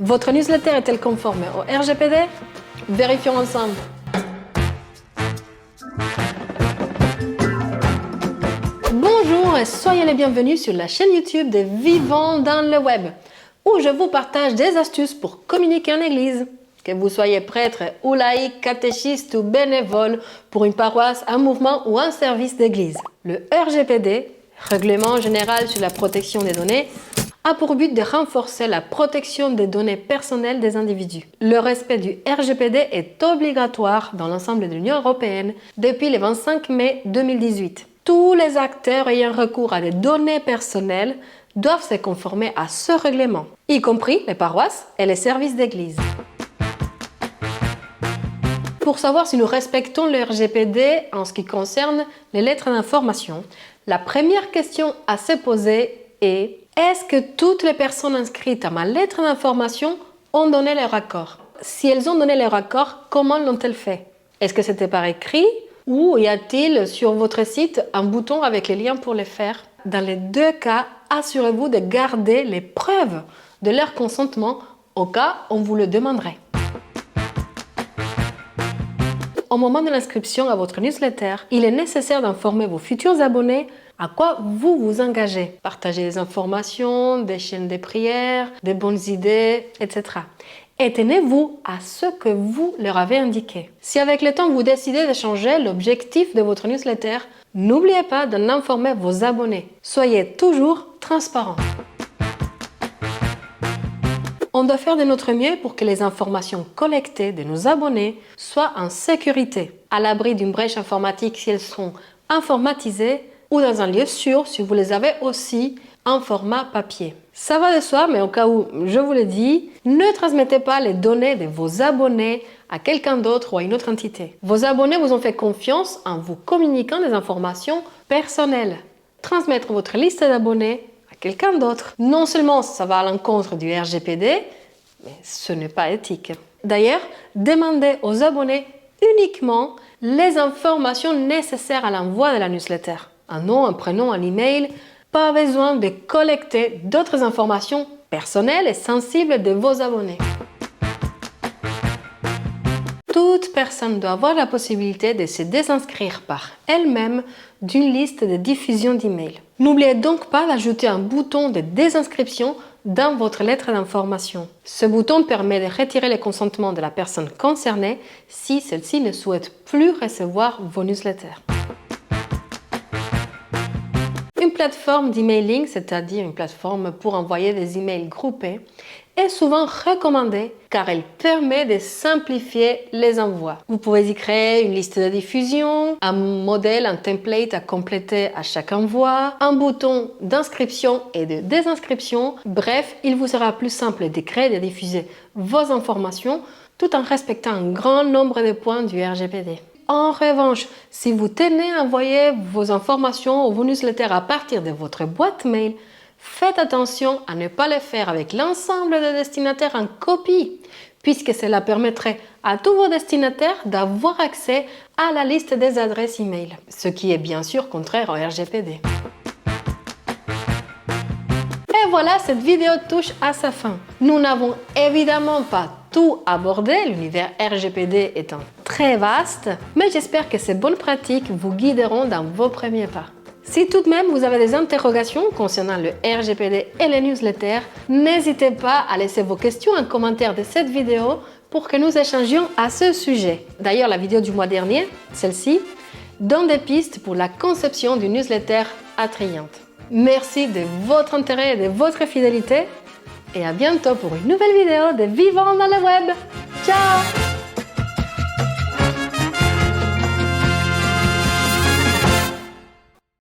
Votre newsletter est-elle conforme au RGPD? Vérifions ensemble. Bonjour et soyez les bienvenus sur la chaîne YouTube des Vivants dans le Web, où je vous partage des astuces pour communiquer en église. Que vous soyez prêtre ou laïc, catéchiste ou bénévole pour une paroisse, un mouvement ou un service d'église. Le RGPD, Règlement général sur la protection des données, a pour but de renforcer la protection des données personnelles des individus. Le respect du RGPD est obligatoire dans l'ensemble de l'Union européenne depuis le 25 mai 2018. Tous les acteurs ayant recours à des données personnelles doivent se conformer à ce règlement, y compris les paroisses et les services d'église. Pour savoir si nous respectons le RGPD en ce qui concerne les lettres d'information, la première question à se poser est: est-ce que toutes les personnes inscrites à ma lettre d'information ont donné leur accord? Si elles ont donné leur accord, comment l'ont-elles fait? Est-ce que c'était par écrit ou y a-t-il sur votre site un bouton avec les liens pour le faire? Dans les deux cas, assurez-vous de garder les preuves de leur consentement au cas où on vous le demanderait. Au moment de l'inscription à votre newsletter, il est nécessaire d'informer vos futurs abonnés à quoi vous vous engagez. Partagez des informations, des chaînes de prières, des bonnes idées, etc. Et tenez-vous à ce que vous leur avez indiqué. Si avec le temps vous décidez de changer l'objectif de votre newsletter, n'oubliez pas d'en informer vos abonnés. Soyez toujours transparent. On doit faire de notre mieux pour que les informations collectées de nos abonnés soient en sécurité, à l'abri d'une brèche informatique si elles sont informatisées, ou dans un lieu sûr si vous les avez aussi en format papier. Ça va de soi, mais au cas où je vous le dis, ne transmettez pas les données de vos abonnés à quelqu'un d'autre ou à une autre entité. Vos abonnés vous ont fait confiance en vous communiquant des informations personnelles. Transmettre votre liste d'abonnés à quelqu'un d'autre, non seulement ça va à l'encontre du RGPD, mais ce n'est pas éthique. D'ailleurs, demandez aux abonnés uniquement les informations nécessaires à l'envoi de la newsletter. Un nom, un prénom, un email. Pas besoin de collecter d'autres informations personnelles et sensibles de vos abonnés. Toute personne doit avoir la possibilité de se désinscrire par elle-même d'une liste de diffusion d'emails. N'oubliez donc pas d'ajouter un bouton de désinscription dans votre lettre d'information. Ce bouton permet de retirer le consentement de la personne concernée si celle-ci ne souhaite plus recevoir vos newsletters. Une plateforme d'emailing, c'est-à-dire une plateforme pour envoyer des emails groupés, est souvent recommandée car elle permet de simplifier les envois. Vous pouvez y créer une liste de diffusion, un modèle, un template à compléter à chaque envoi, un bouton d'inscription et de désinscription. Bref, il vous sera plus simple de créer et de diffuser vos informations tout en respectant un grand nombre de points du RGPD. En revanche, si vous tenez à envoyer vos informations ou vos newsletters à partir de votre boîte mail, faites attention à ne pas le faire avec l'ensemble des destinataires en copie, puisque cela permettrait à tous vos destinataires d'avoir accès à la liste des adresses email, ce qui est bien sûr contraire au RGPD. Et voilà, cette vidéo touche à sa fin. Nous n'avons évidemment pas tout abordé, l'univers RGPD étant très vaste, mais j'espère que ces bonnes pratiques vous guideront dans vos premiers pas. Si tout de même vous avez des interrogations concernant le RGPD et les newsletters, n'hésitez pas à laisser vos questions en commentaire de cette vidéo pour que nous échangions à ce sujet. D'ailleurs, la vidéo du mois dernier, celle-ci, donne des pistes pour la conception d'une newsletter attrayante. Merci de votre intérêt et de votre fidélité et à bientôt pour une nouvelle vidéo de Vivants dans le Web. Ciao!